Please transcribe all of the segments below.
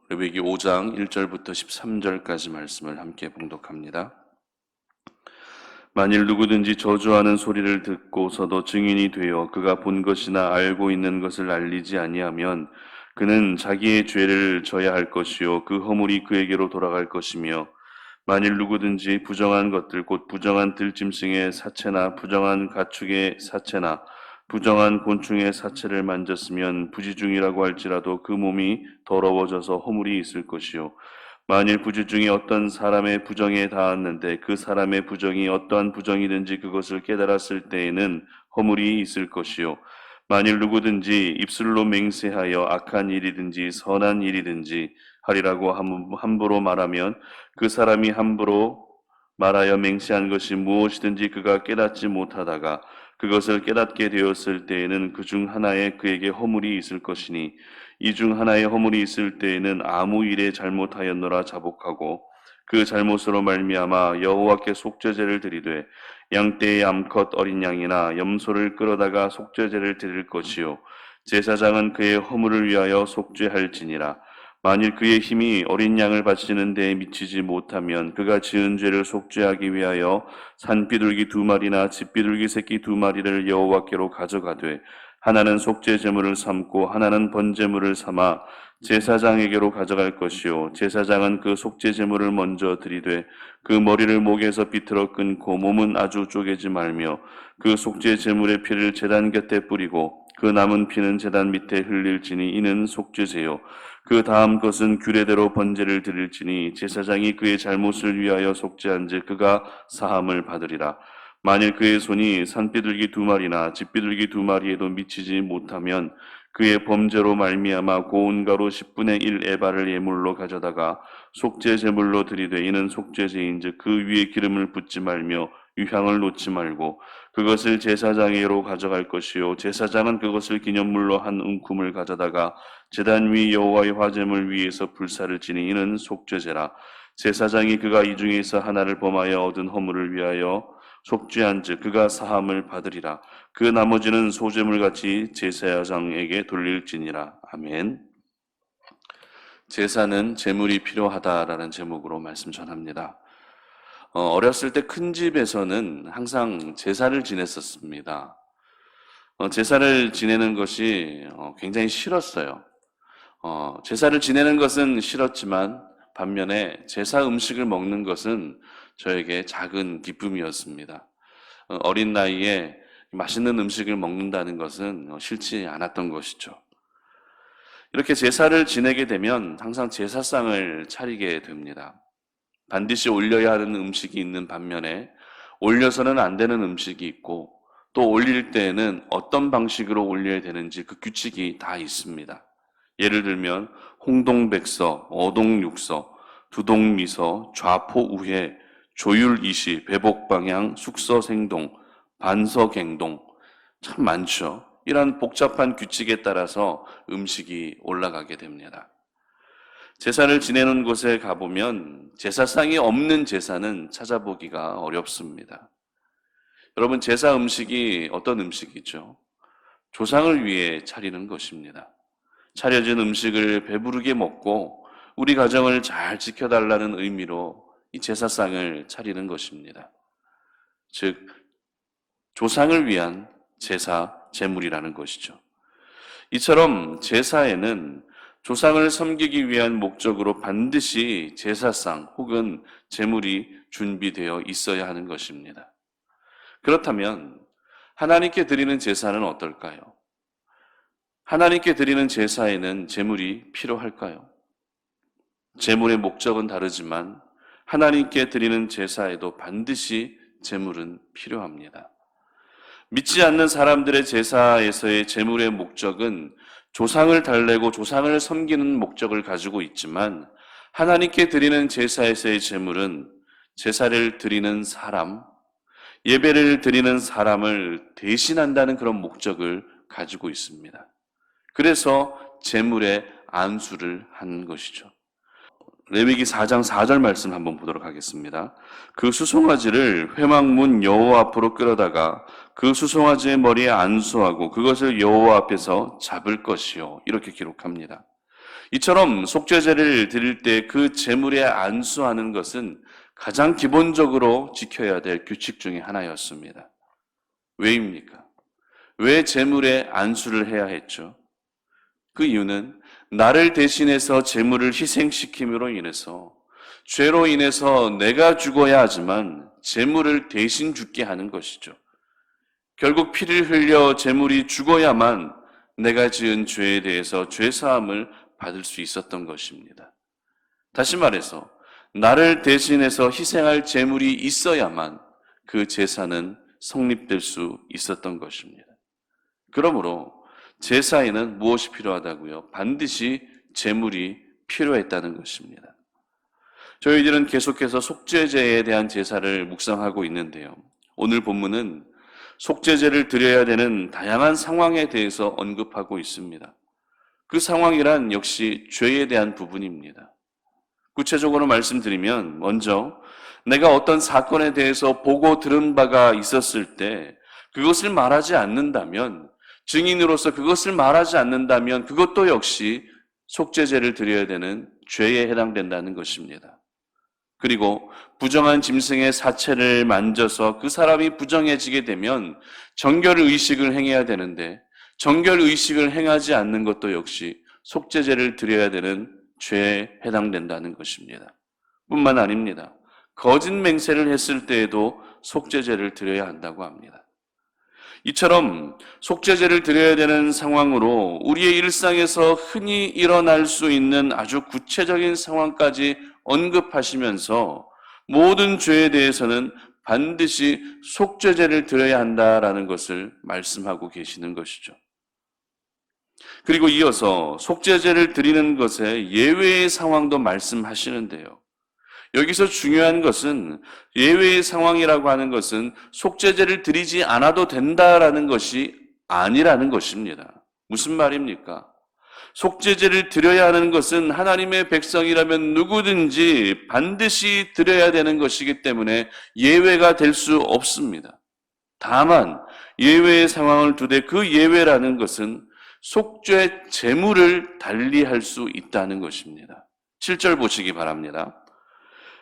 레위기 5장 1절부터 13절까지 말씀을 함께 봉독합니다. 만일 누구든지 저주하는 소리를 듣고서도 증인이 되어 그가 본 것이나 알고 있는 것을 알리지 아니하면 그는 자기의 죄를 져야 할 것이요 그 허물이 그에게로 돌아갈 것이며, 만일 누구든지 부정한 것들 곧 부정한 들짐승의 사체나 부정한 가축의 사체나 부정한 곤충의 사체를 만졌으면 부지중이라고 할지라도 그 몸이 더러워져서 허물이 있을 것이요, 만일 부지중이 어떤 사람의 부정에 닿았는데 그 사람의 부정이 어떠한 부정이든지 그것을 깨달았을 때에는 허물이 있을 것이요, 만일 누구든지 입술로 맹세하여 악한 일이든지 선한 일이든지 하리라고 함부로 말하면 그 사람이 함부로 말하여 맹세한 것이 무엇이든지 그가 깨닫지 못하다가 그것을 깨닫게 되었을 때에는 그 중 하나에 그에게 허물이 있을 것이니, 이 중 하나에 허물이 있을 때에는 아무 일에 잘못하였노라 자복하고 그 잘못으로 말미암아 여호와께 속죄제를 드리되 양떼의 암컷 어린 양이나 염소를 끌어다가 속죄제를 드릴 것이요, 제사장은 그의 허물을 위하여 속죄할지니라. 만일 그의 힘이 어린 양을 바치는 데에 미치지 못하면 그가 지은 죄를 속죄하기 위하여 산비둘기 2마리나 집비둘기 새끼 2마리를 여호와께로 가져가되 하나는 속죄 제물을 삼고 하나는 번제물을 삼아 제사장에게로 가져갈 것이요, 제사장은 그 속죄 제물을 먼저 드리되 그 머리를 목에서 비틀어 끊고 몸은 아주 쪼개지 말며 그 속죄 제물의 피를 제단 곁에 뿌리고 그 남은 피는 제단 밑에 흘릴지니 이는 속죄제요, 그 다음 것은 규례대로 번제를 드릴지니 제사장이 그의 잘못을 위하여 속죄한즉 그가 사함을 받으리라. 만일 그의 손이 산비둘기 2마리나 집비둘기 2마리에도 미치지 못하면 그의 범죄로 말미암아 고운 가루 10분의 1 에바를 예물로 가져다가 속죄 제물로 드리되 이는 속죄제인즉 그 위에 기름을 붓지 말며 유향을 놓지 말고 그것을 제사장에게로 가져갈 것이요, 제사장은 그것을 기념물로 한 움큼을 가져다가 제단 위 여호와의 화제물 위에서 불사를 지니 이는 속죄제라. 제사장이 그가 이 중에서 하나를 범하여 얻은 허물을 위하여 속죄한즉 그가 사함을 받으리라. 그 나머지는 소제물같이 제사장에게 돌릴지니라. 아멘. 제사는 제물이 필요하다라는 제목으로 말씀 전합니다. 어렸을 때 큰 집에서는 항상 제사를 지냈었습니다. 제사를 지내는 것이 굉장히 싫었어요. 제사를 지내는 것은 싫었지만 반면에 제사 음식을 먹는 것은 저에게 작은 기쁨이었습니다. 어린 나이에 맛있는 음식을 먹는다는 것은 싫지 않았던 것이죠. 이렇게 제사를 지내게 되면 항상 제사상을 차리게 됩니다. 반드시 올려야 하는 음식이 있는 반면에 올려서는 안 되는 음식이 있고 또 올릴 때에는 어떤 방식으로 올려야 되는지 그 규칙이 다 있습니다. 예를 들면 홍동백서, 어동육서, 두동미서, 좌포우회, 조율이시, 배복방향, 숙서생동, 반서갱동, 참 많죠. 이런 복잡한 규칙에 따라서 음식이 올라가게 됩니다. 제사를 지내는 곳에 가보면 제사상이 없는 제사는 찾아보기가 어렵습니다. 여러분, 제사 음식이 어떤 음식이죠? 조상을 위해 차리는 것입니다. 차려진 음식을 배부르게 먹고 우리 가정을 잘 지켜달라는 의미로 이 제사상을 차리는 것입니다. 즉, 조상을 위한 제사, 제물이라는 것이죠. 이처럼 제사에는 조상을 섬기기 위한 목적으로 반드시 제사상 혹은 제물이 준비되어 있어야 하는 것입니다. 그렇다면 하나님께 드리는 제사는 어떨까요? 하나님께 드리는 제사에는 제물이 필요할까요? 제물의 목적은 다르지만 하나님께 드리는 제사에도 반드시 제물은 필요합니다. 믿지 않는 사람들의 제사에서의 제물의 목적은 조상을 달래고 조상을 섬기는 목적을 가지고 있지만 하나님께 드리는 제사에서의 제물은 제사를 드리는 사람, 예배를 드리는 사람을 대신한다는 그런 목적을 가지고 있습니다. 그래서 제물의 안수를 한 것이죠. 레위기 4장 4절 말씀 한번 보도록 하겠습니다. 그 수송아지를 회막문 여호와 앞으로 끌어다가 그 수송아지의 머리에 안수하고 그것을 여호와 앞에서 잡을 것이요. 이렇게 기록합니다. 이처럼 속죄제를 드릴 때 그 제물에 안수하는 것은 가장 기본적으로 지켜야 될 규칙 중에 하나였습니다. 왜입니까? 왜 제물에 안수를 해야 했죠? 그 이유는 나를 대신해서 제물을 희생시킴으로 인해서 죄로 인해서 내가 죽어야 하지만 제물을 대신 죽게 하는 것이죠. 결국 피를 흘려 제물이 죽어야만 내가 지은 죄에 대해서 죄사함을 받을 수 있었던 것입니다. 다시 말해서 나를 대신해서 희생할 제물이 있어야만 그 제사는 성립될 수 있었던 것입니다. 그러므로 제사에는 무엇이 필요하다고요? 반드시 제물이 필요했다는 것입니다. 저희들은 계속해서 속죄제에 대한 제사를 묵상하고 있는데요. 오늘 본문은 속죄제를 드려야 되는 다양한 상황에 대해서 언급하고 있습니다. 그 상황이란 역시 죄에 대한 부분입니다. 구체적으로 말씀드리면 먼저 내가 어떤 사건에 대해서 보고 들은 바가 있었을 때 그것을 말하지 않는다면, 증인으로서 그것을 말하지 않는다면 그것도 역시 속죄제를 드려야 되는 죄에 해당된다는 것입니다. 그리고 부정한 짐승의 사체를 만져서 그 사람이 부정해지게 되면 정결의식을 행해야 되는데 정결의식을 행하지 않는 것도 역시 속죄제를 드려야 되는 죄에 해당된다는 것입니다. 뿐만 아닙니다. 거짓 맹세를 했을 때에도 속죄제를 드려야 한다고 합니다. 이처럼 속죄제를 드려야 되는 상황으로 우리의 일상에서 흔히 일어날 수 있는 아주 구체적인 상황까지 언급하시면서 모든 죄에 대해서는 반드시 속죄제를 드려야 한다라는 것을 말씀하고 계시는 것이죠. 그리고 이어서 속죄제를 드리는 것에 예외의 상황도 말씀하시는데요. 여기서 중요한 것은 예외의 상황이라고 하는 것은 속죄제를 드리지 않아도 된다라는 것이 아니라는 것입니다. 무슨 말입니까? 속죄제를 드려야 하는 것은 하나님의 백성이라면 누구든지 반드시 드려야 되는 것이기 때문에 예외가 될 수 없습니다. 다만 예외의 상황을 두되 그 예외라는 것은 속죄 제물을 달리할 수 있다는 것입니다. 7절 보시기 바랍니다.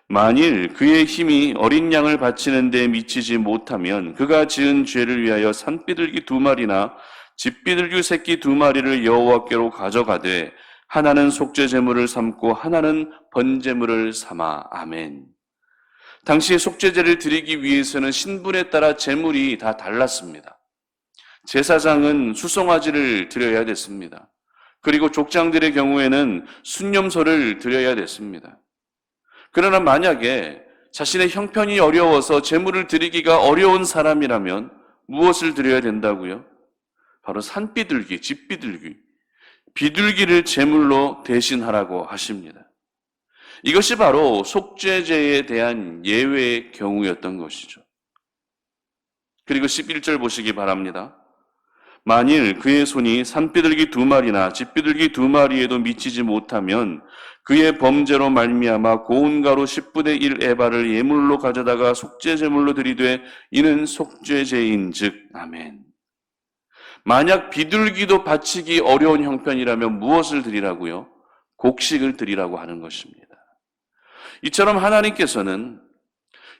만일 그의 힘이 어린 양을 바치는 데 미치지 못하면 그가 지은 죄를 위하여 산비둘기 2마리나 집비둘기 새끼 2마리를 여호와께로 가져가되 하나는 속죄 제물을 삼고 하나는 번제물을 삼아. 아멘. 당시에 속죄제를 드리기 위해서는 신분에 따라 제물이 다 달랐습니다. 제사장은 수송아지를 드려야 됐습니다. 그리고 족장들의 경우에는 순념소를 드려야 됐습니다. 그러나 만약에 자신의 형편이 어려워서 제물을 드리기가 어려운 사람이라면 무엇을 드려야 된다고요? 바로 산비둘기, 집비둘기, 비둘기를 제물로 대신하라고 하십니다. 이것이 바로 속죄제에 대한 예외의 경우였던 것이죠. 그리고 11절 보시기 바랍니다. 만일 그의 손이 산비둘기 2마리나 집비둘기 2마리에도 미치지 못하면 그의 범죄로 말미암아 고운 가루 10분의 1 에바를 예물로 가져다가 속죄제물로 드리되 이는 속죄제인즉. 아멘. 만약 비둘기도 바치기 어려운 형편이라면 무엇을 드리라고요? 곡식을 드리라고 하는 것입니다. 이처럼 하나님께서는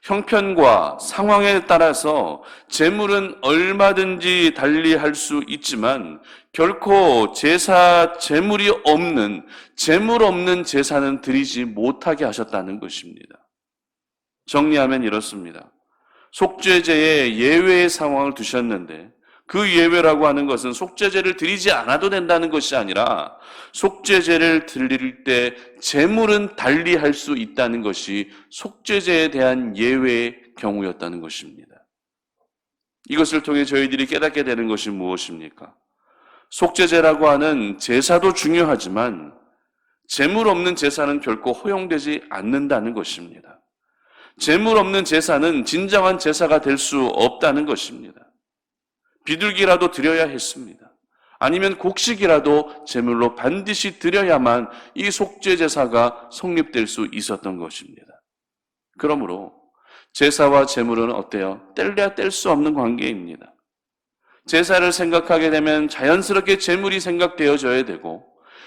형편과 상황에 따라서 제물은 얼마든지 달리할 수 있지만 결코 제물이 없는, 제물 없는 제사는 드리지 못하게 하셨다는 것입니다. 정리하면 이렇습니다. 속죄제에 예외의 상황을 두셨는데 그 예외라고 하는 것은 속죄제를 드리지 않아도 된다는 것이 아니라 속죄제를 드릴 때 제물은 달리할 수 있다는 것이 속죄제에 대한 예외의 경우였다는 것입니다. 이것을 통해 저희들이 깨닫게 되는 것이 무엇입니까? 속죄제라고 하는 제사도 중요하지만 제물 없는 제사는 결코 허용되지 않는다는 것입니다. 제물 없는 제사는 진정한 제사가 될 수 없다는 것입니다. 비둘기라도 드려야 했습니다. 아니면 곡식이라도 제물로 반드시 드려야만 이 속죄 제사가 성립될 수 있었던 것입니다. 그러므로 제사와 제물은 어때요? 뗄래야 뗄 수 없는 관계입니다. 제사를 생각하게 되면 자연스럽게 제물이 생각되어져야 되고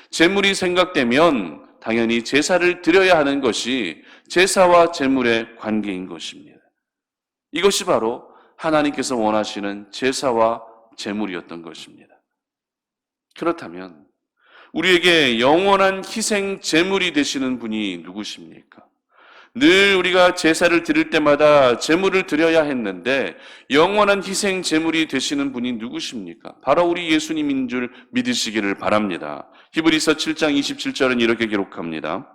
재물이 생각되면 당연히 제사를 드려야 하는 것이 제사와 재물의 관계인 것입니다. 이것이 바로 하나님께서 원하시는 제사와 재물이었던 것입니다. 그렇다면 우리에게 영원한 희생 제물이 되시는 분이 누구십니까? 늘 우리가 제사를 드릴 때마다 제물을 드려야 했는데 영원한 희생 제물이 되시는 분이 누구십니까? 바로 우리 예수님인 줄 믿으시기를 바랍니다. 히브리서 7장 27절은 이렇게 기록합니다.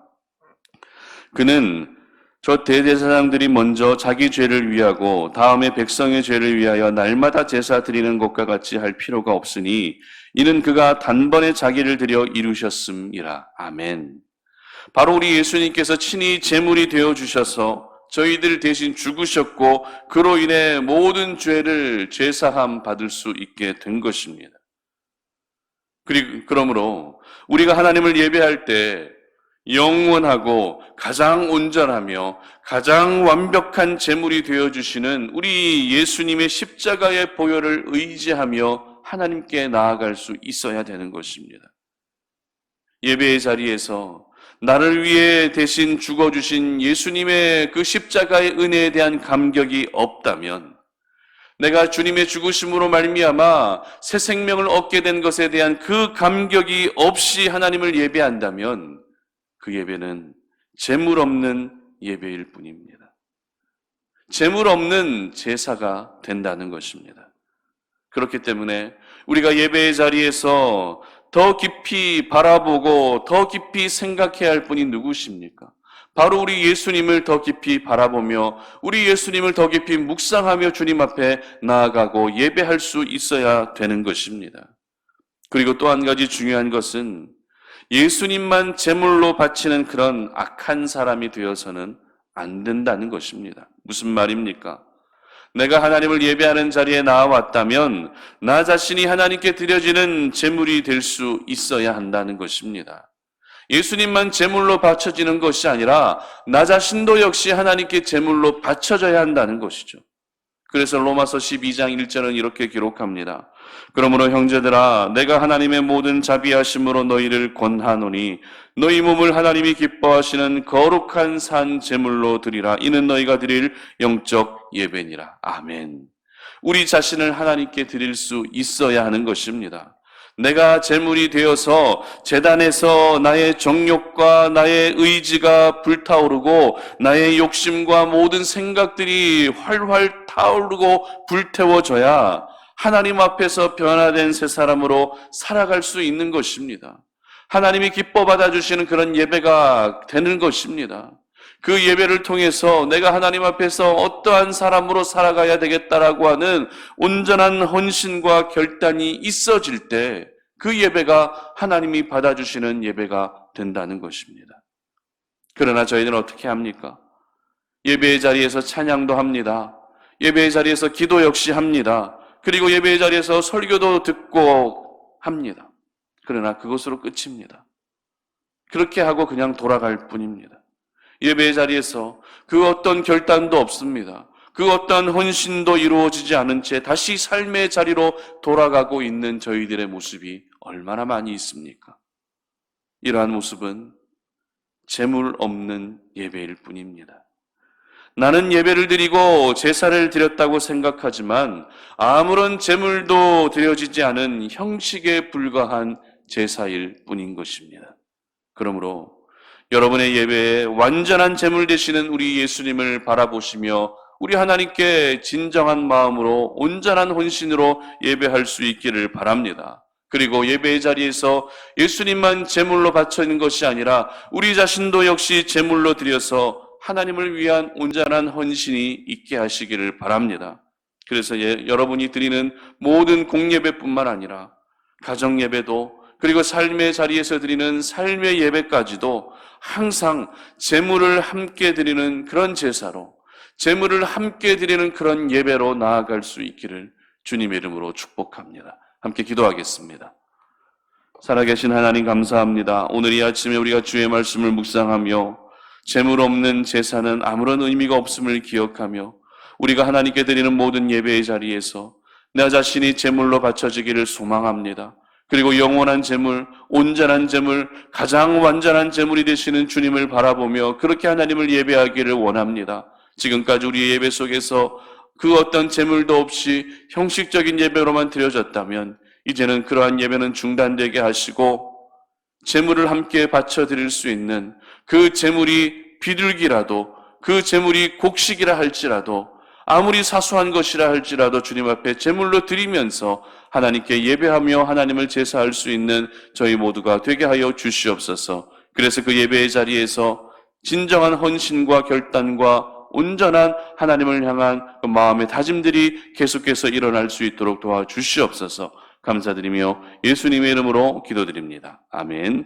그는 저 대제사장들이 먼저 자기 죄를 위하고 다음에 백성의 죄를 위하여 날마다 제사 드리는 것과 같이 할 필요가 없으니 이는 그가 단번에 자기를 드려 이루셨음이라. 아멘. 바로 우리 예수님께서 친히 제물이 되어주셔서 저희들 대신 죽으셨고 그로 인해 모든 죄를 죄사함 받을 수 있게 된 것입니다. 그러므로 우리가 하나님을 예배할 때 영원하고 가장 온전하며 가장 완벽한 제물이 되어주시는 우리 예수님의 십자가의 보혈을 의지하며 하나님께 나아갈 수 있어야 되는 것입니다. 예배의 자리에서 나를 위해 대신 죽어주신 예수님의 그 십자가의 은혜에 대한 감격이 없다면, 내가 주님의 죽으심으로 말미암아 새 생명을 얻게 된 것에 대한 그 감격이 없이 하나님을 예배한다면 그 예배는 재물 없는 예배일 뿐입니다. 재물 없는 제사가 된다는 것입니다. 그렇기 때문에 우리가 예배의 자리에서 더 깊이 바라보고 더 깊이 생각해야 할 분이 누구십니까? 바로 우리 예수님을 더 깊이 바라보며 우리 예수님을 더 깊이 묵상하며 주님 앞에 나아가고 예배할 수 있어야 되는 것입니다. 그리고 또 한 가지 중요한 것은 예수님만 제물로 바치는 그런 악한 사람이 되어서는 안 된다는 것입니다. 무슨 말입니까? 내가 하나님을 예배하는 자리에 나와왔다면 나 자신이 하나님께 드려지는 제물이 될 수 있어야 한다는 것입니다. 예수님만 제물로 바쳐지는 것이 아니라 나 자신도 역시 하나님께 제물로 바쳐져야 한다는 것이죠. 그래서 로마서 12장 1절은 이렇게 기록합니다. 그러므로 형제들아, 내가 하나님의 모든 자비하심으로 너희를 권하노니 너희 몸을 하나님이 기뻐하시는 거룩한 산 제물로 드리라. 이는 너희가 드릴 영적 예배니라. 아멘. 우리 자신을 하나님께 드릴 수 있어야 하는 것입니다. 내가 제물이 되어서 제단에서 나의 정욕과 나의 의지가 불타오르고 나의 욕심과 모든 생각들이 활활 타오르고 불태워져야 하나님 앞에서 변화된 새 사람으로 살아갈 수 있는 것입니다. 하나님이 기뻐 받아주시는 그런 예배가 되는 것입니다. 그 예배를 통해서 내가 하나님 앞에서 어떠한 사람으로 살아가야 되겠다라고 하는 온전한 헌신과 결단이 있어질 때 그 예배가 하나님이 받아주시는 예배가 된다는 것입니다. 그러나 저희는 어떻게 합니까? 예배의 자리에서 찬양도 합니다. 예배의 자리에서 기도 역시 합니다. 그리고 예배의 자리에서 설교도 듣고 합니다. 그러나 그것으로 끝입니다. 그렇게 하고 그냥 돌아갈 뿐입니다. 예배의 자리에서 그 어떤 결단도 없습니다. 그 어떤 헌신도 이루어지지 않은 채 다시 삶의 자리로 돌아가고 있는 저희들의 모습이 얼마나 많이 있습니까? 이러한 모습은 재물 없는 예배일 뿐입니다. 나는 예배를 드리고 제사를 드렸다고 생각하지만 아무런 제물도 드려지지 않은 형식에 불과한 제사일 뿐인 것입니다. 그러므로 여러분의 예배에 완전한 제물 되시는 우리 예수님을 바라보시며 우리 하나님께 진정한 마음으로 온전한 헌신으로 예배할 수 있기를 바랍니다. 그리고 예배의 자리에서 예수님만 제물로 바쳐있는 것이 아니라 우리 자신도 역시 제물로 드려서 하나님을 위한 온전한 헌신이 있게 하시기를 바랍니다. 그래서 여러분이 드리는 모든 공예배뿐만 아니라 가정예배도 그리고 삶의 자리에서 드리는 삶의 예배까지도 항상 제물을 함께 드리는 그런 제사로, 제물을 함께 드리는 그런 예배로 나아갈 수 있기를 주님의 이름으로 축복합니다. 함께 기도하겠습니다. 살아계신 하나님 감사합니다. 오늘 이 아침에 우리가 주의 말씀을 묵상하며 제물 없는 제사는 아무런 의미가 없음을 기억하며 우리가 하나님께 드리는 모든 예배의 자리에서 내 자신이 제물로 바쳐지기를 소망합니다. 그리고 영원한 재물, 온전한 재물, 가장 완전한 재물이 되시는 주님을 바라보며 그렇게 하나님을 예배하기를 원합니다. 지금까지 우리의 예배 속에서 그 어떤 재물도 없이 형식적인 예배로만 드려졌다면 이제는 그러한 예배는 중단되게 하시고 재물을 함께 바쳐드릴 수 있는 그 재물이 비둘기라도 그 재물이 곡식이라 할지라도 아무리 사소한 것이라 할지라도 주님 앞에 제물로 드리면서 하나님께 예배하며 하나님을 제사할 수 있는 저희 모두가 되게 하여 주시옵소서. 그래서 그 예배의 자리에서 진정한 헌신과 결단과 온전한 하나님을 향한 그 마음의 다짐들이 계속해서 일어날 수 있도록 도와주시옵소서. 감사드리며 예수님의 이름으로 기도드립니다. 아멘.